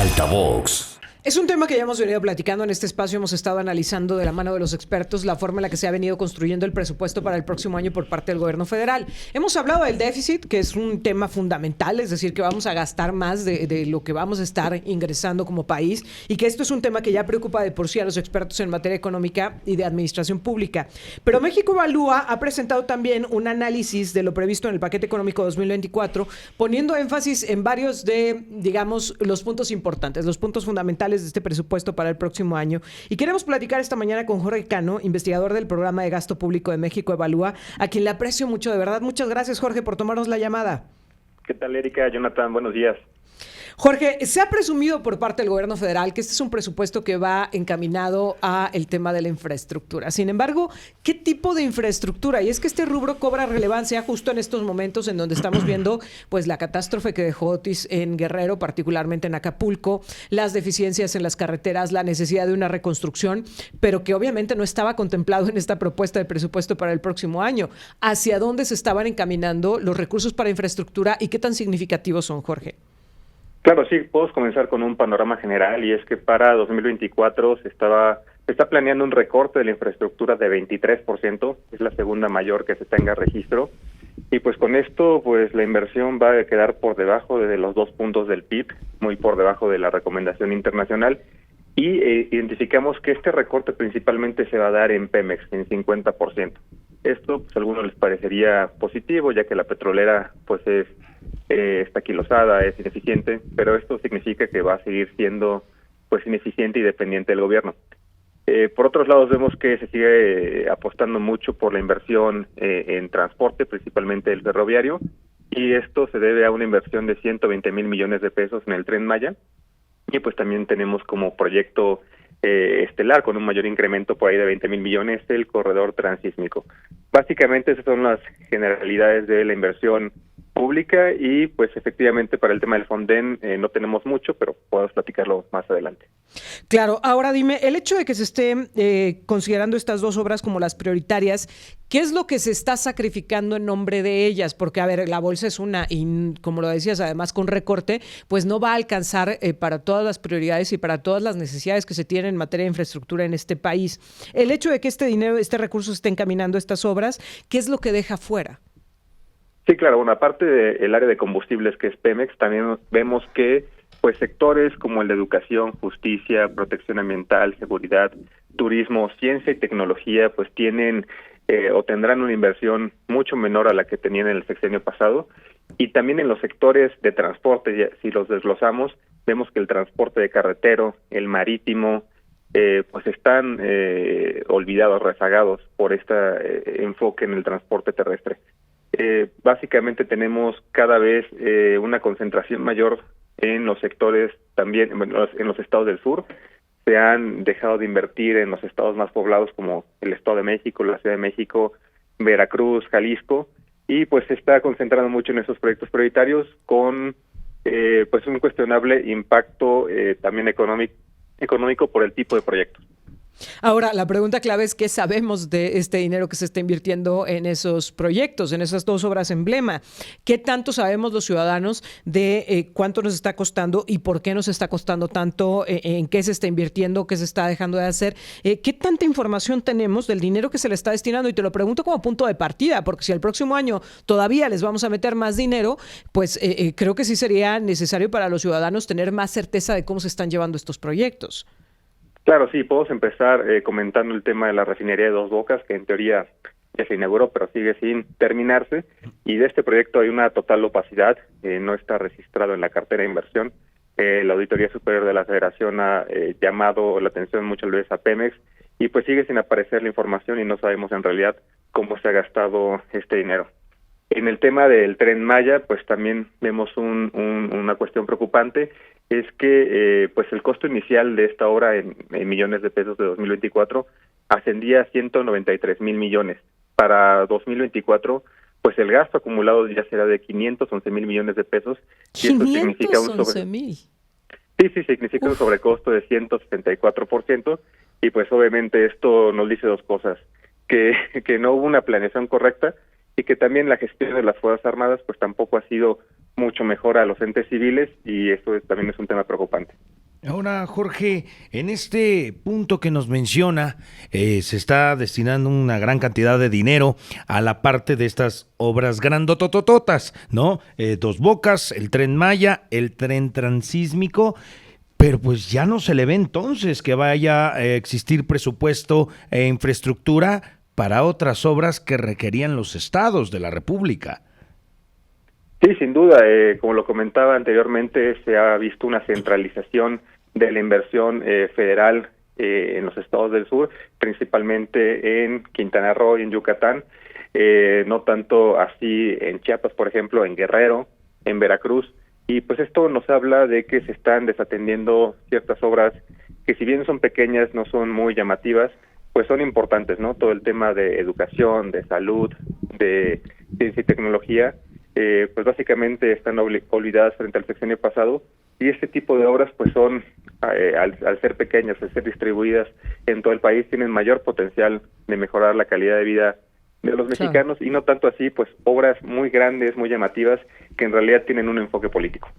Altavox. Es un tema que ya hemos venido platicando en este espacio, hemos estado analizando de la mano de los expertos la forma en la que se ha venido construyendo el presupuesto para el próximo año por parte del gobierno federal. Hemos hablado del déficit, que es un tema fundamental, es decir, que vamos a gastar más de lo que vamos a estar ingresando como país y que esto es un tema que ya preocupa de por sí a los expertos en materia económica y de administración pública. Pero México Evalúa ha presentado también un análisis de lo previsto en el paquete económico 2024, poniendo énfasis en varios de, digamos, los puntos importantes, los puntos fundamentales de este presupuesto para el próximo año. Y queremos platicar esta mañana con Jorge Cano, investigador del Programa de Gasto Público de México Evalúa, a quien le aprecio mucho, de verdad. Muchas gracias, Jorge, por tomarnos la llamada. ¿Qué tal, Erika? Jonathan, buenos días. Jorge, se ha presumido por parte del gobierno federal que este es un presupuesto que va encaminado a el tema de la infraestructura. Sin embargo, ¿qué tipo de infraestructura? Y es que este rubro cobra relevancia justo en estos momentos en donde estamos viendo pues la catástrofe que dejó Otis en Guerrero, particularmente en Acapulco, las deficiencias en las carreteras, la necesidad de una reconstrucción, pero que obviamente no estaba contemplado en esta propuesta de presupuesto para el próximo año. ¿Hacia dónde se estaban encaminando los recursos para infraestructura y qué tan significativos son, Jorge? Claro, sí, podemos comenzar con un panorama general y es que para 2024 se está planeando un recorte de la infraestructura de 23%, es la segunda mayor que se tenga registro, y pues con esto pues la inversión va a quedar por debajo de los 2 puntos del PIB, muy por debajo de la recomendación internacional, y identificamos que este recorte principalmente se va a dar en Pemex, en 50%. Esto pues a algunos les parecería positivo, ya que la petrolera pues está quilosada, es ineficiente, pero esto significa que va a seguir siendo pues ineficiente y dependiente del gobierno. Por otros lados, vemos que se sigue apostando mucho por la inversión en transporte, principalmente el ferroviario, y esto se debe a una inversión de 120,000 millones de pesos en el Tren Maya, y pues también tenemos como proyecto estelar con un mayor incremento por ahí de 20,000 millones el corredor transísmico. Básicamente esas son las generalidades de la inversión pública y pues efectivamente para el tema del Fonden no tenemos mucho, pero podemos platicarlo más adelante. Claro, ahora dime, el hecho de que se esté considerando estas dos obras como las prioritarias, ¿qué es lo que se está sacrificando en nombre de ellas? Porque, a ver, la bolsa es una, y como lo decías, además con recorte, pues no va a alcanzar para todas las prioridades y para todas las necesidades que se tienen en materia de infraestructura en este país. El hecho de que este dinero, este recurso se esté encaminando a estas obras, ¿qué es lo que deja fuera? Sí, claro, bueno, aparte del área de combustibles que es Pemex, también vemos que pues sectores como el de educación, justicia, protección ambiental, seguridad, turismo, ciencia y tecnología, pues tienen o tendrán una inversión mucho menor a la que tenían en el sexenio pasado. Y también en los sectores de transporte, si los desglosamos, vemos que el transporte de carretero, el marítimo, pues están olvidados, rezagados por este enfoque en el transporte terrestre. Básicamente tenemos cada vez una concentración mayor en los sectores también, en los estados del sur. Se han dejado de invertir en los estados más poblados como el Estado de México, la Ciudad de México, Veracruz, Jalisco, y pues se está concentrando mucho en esos proyectos prioritarios con pues un cuestionable impacto también económico por el tipo de proyectos. Ahora, la pregunta clave es ¿qué sabemos de este dinero que se está invirtiendo en esos proyectos, en esas dos obras emblema? ¿Qué tanto sabemos los ciudadanos de cuánto nos está costando y por qué nos está costando tanto, en qué se está invirtiendo, qué se está dejando de hacer? ¿Qué tanta información tenemos del dinero que se le está destinando? Y te lo pregunto como punto de partida, porque si el próximo año todavía les vamos a meter más dinero, pues creo que sí sería necesario para los ciudadanos tener más certeza de cómo se están llevando estos proyectos. Claro, sí, podemos empezar comentando el tema de la refinería de Dos Bocas, que en teoría ya se inauguró, pero sigue sin terminarse, y de este proyecto hay una total opacidad, no está registrado en la cartera de inversión. La Auditoría Superior de la Federación ha llamado la atención muchas veces a Pemex, y pues sigue sin aparecer la información y no sabemos en realidad cómo se ha gastado este dinero. En el tema del Tren Maya, pues también vemos una cuestión preocupante, es que pues el costo inicial de esta obra en millones de pesos de 2024 ascendía a 193,000 millones. Para 2024, pues el gasto acumulado ya será de 511,000 millones de pesos. Y esto significa Sí, significa un sobrecosto de 164%, y pues obviamente esto nos dice dos cosas, que no hubo una planeación correcta y que también la gestión de las Fuerzas Armadas pues tampoco ha sido mucho mejor a los entes civiles, y eso también es un tema preocupante. Ahora, Jorge, en este punto que nos menciona, se está destinando una gran cantidad de dinero a la parte de estas obras grandototototas, ¿no? Dos Bocas, el Tren Maya, el Tren Transísmico, pero pues ya no se le ve entonces que vaya a existir presupuesto e infraestructura para otras obras que requerían los estados de la República. Sí, sin duda, como lo comentaba anteriormente, se ha visto una centralización de la inversión federal en los estados del sur, principalmente en Quintana Roo y en Yucatán, no tanto así en Chiapas, por ejemplo, en Guerrero, en Veracruz, y pues esto nos habla de que se están desatendiendo ciertas obras que, si bien son pequeñas, no son muy llamativas, pues son importantes, ¿no? Todo el tema de educación, de salud, de ciencia y tecnología, pues básicamente están olvidadas frente al sexenio pasado, y este tipo de obras pues son, al ser pequeñas, al ser distribuidas en todo el país, tienen mayor potencial de mejorar la calidad de vida de los mexicanos, y no tanto así, pues obras muy grandes, muy llamativas, que en realidad tienen un enfoque político.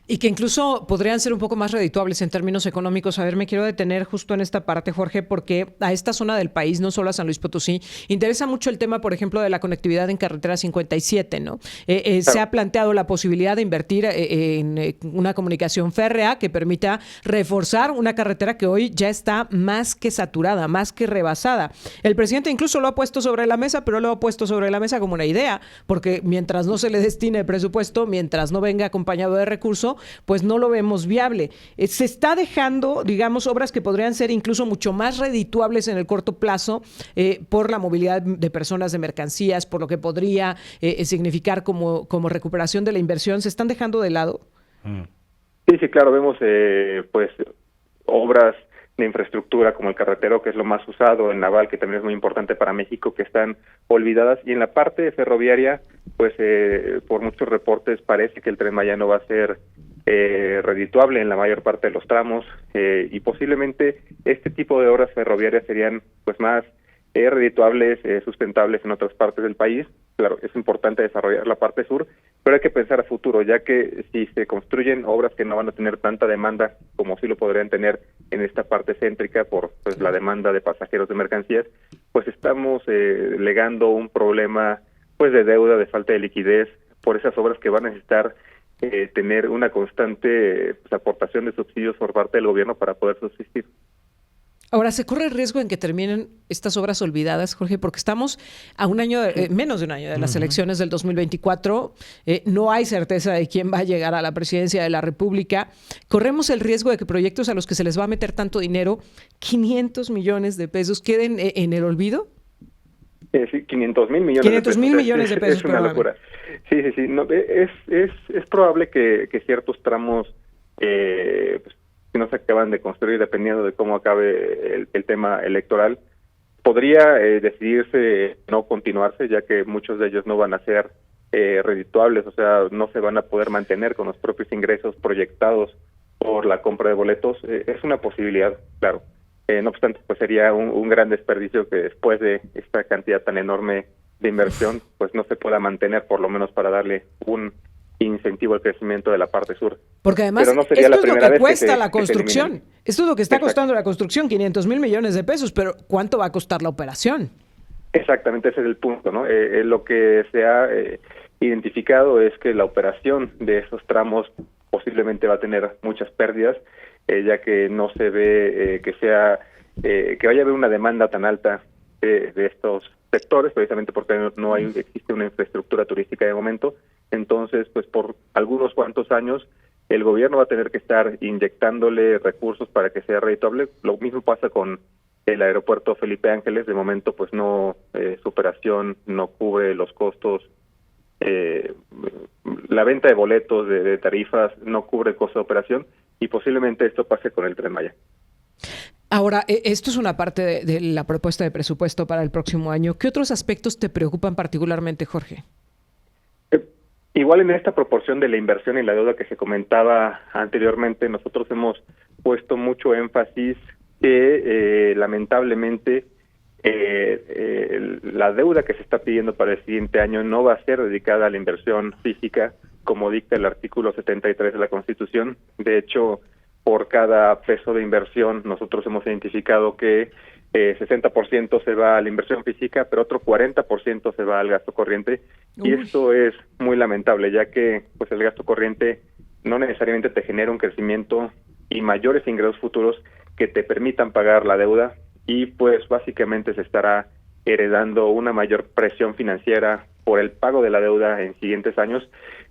Y que incluso podrían ser un poco más redituables en términos económicos. A ver, me quiero detener justo en esta parte, Jorge, porque a esta zona del país, no solo a San Luis Potosí, interesa mucho el tema, por ejemplo, de la conectividad en carretera 57, ¿no? Claro. Se ha planteado la posibilidad de invertir en una comunicación férrea que permita reforzar una carretera que hoy ya está más que saturada, más que rebasada. El presidente incluso lo ha puesto sobre la mesa, pero lo ha puesto sobre la mesa como una idea, porque mientras no se le destine el presupuesto, mientras no venga acompañado de recurso, pues no lo vemos viable. Se está dejando, digamos, obras que podrían ser incluso mucho más redituables en el corto plazo por la movilidad de personas, de mercancías, por lo que podría significar como recuperación de la inversión. ¿Se están dejando de lado? Sí, claro, vemos pues obras de infraestructura como el carretero, que es lo más usado, el naval, que también es muy importante para México, que están olvidadas, y en la parte ferroviaria, pues por muchos reportes parece que el Tren Maya no va a ser redituable en la mayor parte de los tramos, y posiblemente este tipo de obras ferroviarias serían pues más redituables, sustentables en otras partes del país. Claro, es importante desarrollar la parte sur, pero hay que pensar a futuro, ya que si se construyen obras que no van a tener tanta demanda como sí lo podrían tener en esta parte céntrica por pues la demanda de pasajeros, de mercancías, pues estamos legando un problema pues de deuda, de falta de liquidez por esas obras que van a necesitar tener una constante pues, aportación de subsidios por parte del gobierno para poder subsistir. Ahora, ¿se corre el riesgo en que terminen estas obras olvidadas, Jorge? Porque estamos a un año, menos de un año de las elecciones del 2024. No hay certeza de quién va a llegar a la presidencia de la República. Corremos el riesgo de que proyectos a los que se les va a meter tanto dinero, 500 millones de pesos, queden en el olvido. Sí, 500 mil millones 500 mil millones de pesos. Es una locura. Sí. No, es probable que ciertos tramos pues, no se acaban de construir, dependiendo de cómo acabe el tema electoral, podría decidirse no continuarse, ya que muchos de ellos no van a ser redituables, o sea, no se van a poder mantener con los propios ingresos proyectados por la compra de boletos. Es una posibilidad, claro. No obstante, pues sería un gran desperdicio que después de esta cantidad tan enorme de inversión, pues no se pueda mantener, por lo menos para darle un incentivo al crecimiento de la parte sur. Porque además, no esto es lo que cuesta la que construcción. Esto es lo que está costando la construcción, 500 mil millones de pesos, pero ¿cuánto va a costar la operación? Exactamente, ese es el punto, ¿no? Lo que se ha identificado es que la operación de esos tramos posiblemente va a tener muchas pérdidas, ya que no se ve que vaya a haber una demanda tan alta de estos sectores, precisamente porque no existe una infraestructura turística de momento. Entonces, pues por algunos cuantos años el gobierno va a tener que estar inyectándole recursos para que sea redituable. Lo mismo pasa con el aeropuerto Felipe Ángeles. De momento, pues no, su operación no cubre los costos. La venta de boletos, de tarifas, no cubre el costo de operación, y posiblemente esto pase con el Tren Maya. Ahora, esto es una parte de la propuesta de presupuesto para el próximo año. ¿Qué otros aspectos te preocupan particularmente, Jorge? Igual en esta proporción de la inversión y la deuda que se comentaba anteriormente, nosotros hemos puesto mucho énfasis que lamentablemente la deuda que se está pidiendo para el siguiente año no va a ser dedicada a la inversión física, como dicta el artículo 73 de la Constitución. De hecho, por cada peso de inversión. Nosotros hemos identificado que 60% se va a la inversión física, pero otro 40% se va al gasto corriente. Y esto es muy lamentable, ya que pues el gasto corriente no necesariamente te genera un crecimiento y mayores ingresos futuros que te permitan pagar la deuda, y pues básicamente se estará heredando una mayor presión financiera por el pago de la deuda en siguientes años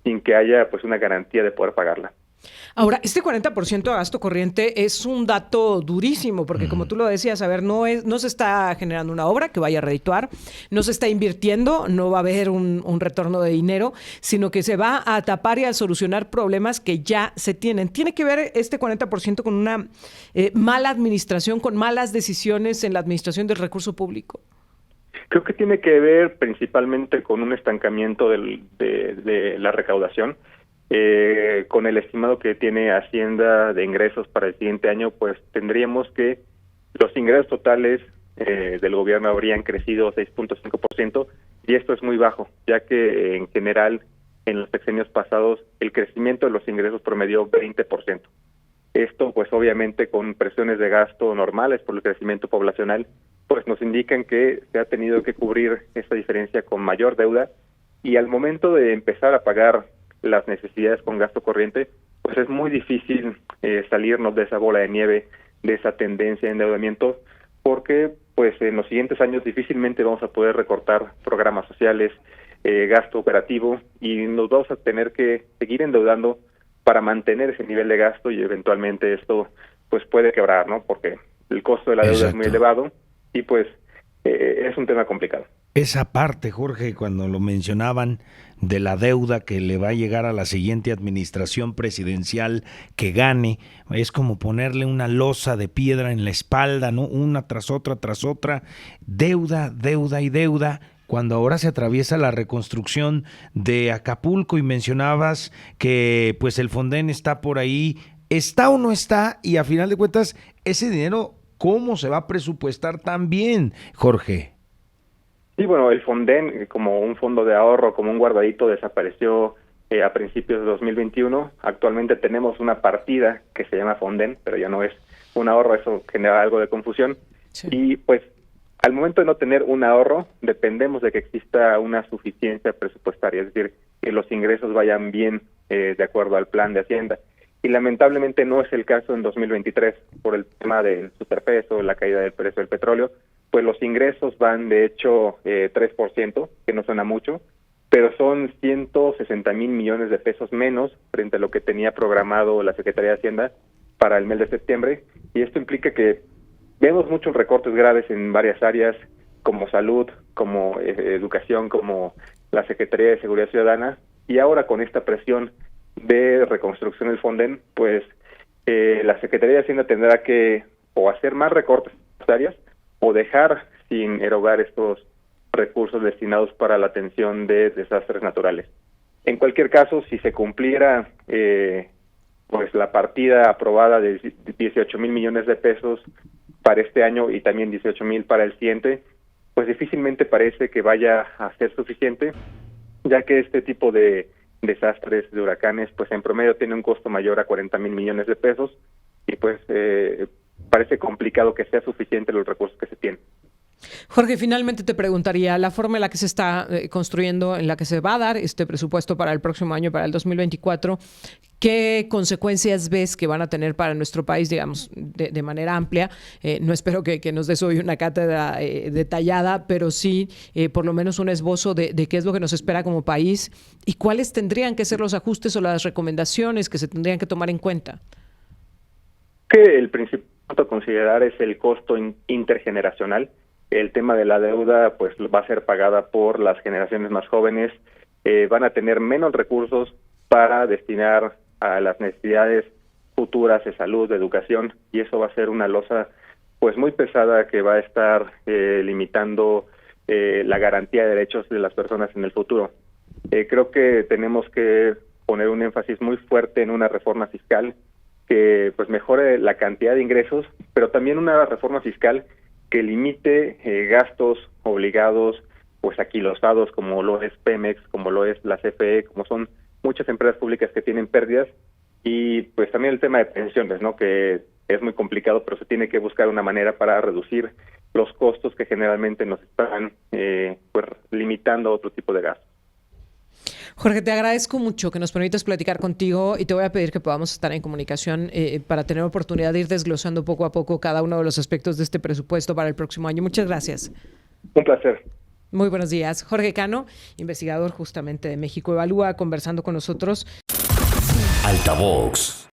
sin que haya pues una garantía de poder pagarla. Ahora, este 40% de gasto corriente es un dato durísimo, porque como tú lo decías, a ver, no se está generando una obra que vaya a redituar, no se está invirtiendo, no va a haber un retorno de dinero, sino que se va a tapar y a solucionar problemas que ya se tienen. ¿Tiene que ver este 40% con una mala administración, con malas decisiones en la administración del recurso público? Creo que tiene que ver principalmente con un estancamiento de la recaudación. Con el estimado que tiene Hacienda de ingresos para el siguiente año, pues tendríamos que los ingresos totales del gobierno habrían crecido 6.5%, y esto es muy bajo, ya que en general en los sexenios pasados el crecimiento de los ingresos promedió 20%. Esto pues obviamente con presiones de gasto normales por el crecimiento poblacional, pues nos indican que se ha tenido que cubrir esta diferencia con mayor deuda, y al momento de empezar a pagar las necesidades con gasto corriente, pues es muy difícil salirnos de esa bola de nieve, de esa tendencia de endeudamiento, porque pues en los siguientes años difícilmente vamos a poder recortar programas sociales, gasto operativo, y nos vamos a tener que seguir endeudando para mantener ese nivel de gasto, y eventualmente esto pues puede quebrar, ¿no? Porque el costo de la deuda es muy elevado y pues es un tema complicado. Esa parte, Jorge, cuando lo mencionaban de la deuda que le va a llegar a la siguiente administración presidencial que gane, es como ponerle una losa de piedra en la espalda, ¿no? Una tras otra, deuda, deuda y deuda, cuando ahora se atraviesa la reconstrucción de Acapulco y mencionabas que pues el Fonden está por ahí, ¿está o no está? Y a final de cuentas, ese dinero, ¿cómo se va a presupuestar también, Jorge? Sí, bueno, el Fonden, como un fondo de ahorro, como un guardadito, desapareció a principios de 2021. Actualmente tenemos una partida que se llama Fonden, pero ya no es un ahorro, eso genera algo de confusión. Sí. Y pues al momento de no tener un ahorro, dependemos de que exista una suficiencia presupuestaria, es decir, que los ingresos vayan bien de acuerdo al plan de Hacienda. Y lamentablemente no es el caso en 2023 por el tema del superpeso, la caída del precio del petróleo. Pues los ingresos van de hecho 3%, que no suena mucho, pero son 160,000 millones de pesos menos frente a lo que tenía programado la Secretaría de Hacienda para el mes de septiembre, y esto implica que vemos muchos recortes graves en varias áreas, como salud, como educación, como la Secretaría de Seguridad Ciudadana, y ahora con esta presión de reconstrucción del Fonden, pues la Secretaría de Hacienda tendrá que o hacer más recortes áreas o dejar sin erogar estos recursos destinados para la atención de desastres naturales. En cualquier caso, si se cumpliera pues la partida aprobada de 18,000 millones de pesos para este año y también 18,000 para el siguiente, pues difícilmente parece que vaya a ser suficiente, ya que este tipo de desastres de huracanes, pues en promedio tiene un costo mayor a 40,000 millones de pesos, y pues parece complicado que sea suficiente los recursos que se tienen. Jorge, finalmente te preguntaría, la forma en la que se está construyendo, en la que se va a dar este presupuesto para el próximo año, para el 2024, ¿qué consecuencias ves que van a tener para nuestro país, digamos, de manera amplia? No espero que nos des hoy una cátedra detallada, pero sí por lo menos un esbozo de qué es lo que nos espera como país y cuáles tendrían que ser los ajustes o las recomendaciones que se tendrían que tomar en cuenta. Que el principal punto a considerar es el costo intergeneracional. El tema de la deuda pues va a ser pagada por las generaciones más jóvenes, van a tener menos recursos para destinar a las necesidades futuras de salud, de educación, y eso va a ser una losa pues muy pesada que va a estar limitando la garantía de derechos de las personas en el futuro. Creo que tenemos que poner un énfasis muy fuerte en una reforma fiscal que pues mejore la cantidad de ingresos, pero también una reforma fiscal que limite gastos obligados, pues aquilosados, como lo es Pemex, como lo es la CFE, como son muchas empresas públicas que tienen pérdidas, Y pues también el tema de pensiones, ¿no? Que es muy complicado, pero se tiene que buscar una manera para reducir los costos que generalmente nos están pues limitando a otro tipo de gastos. Jorge, te agradezco mucho que nos permitas platicar contigo y te voy a pedir que podamos estar en comunicación para tener oportunidad de ir desglosando poco a poco cada uno de los aspectos de este presupuesto para el próximo año. Muchas gracias. Un placer. Muy buenos días. Jorge Cano, investigador justamente de México Evalúa, conversando con nosotros. Altavox.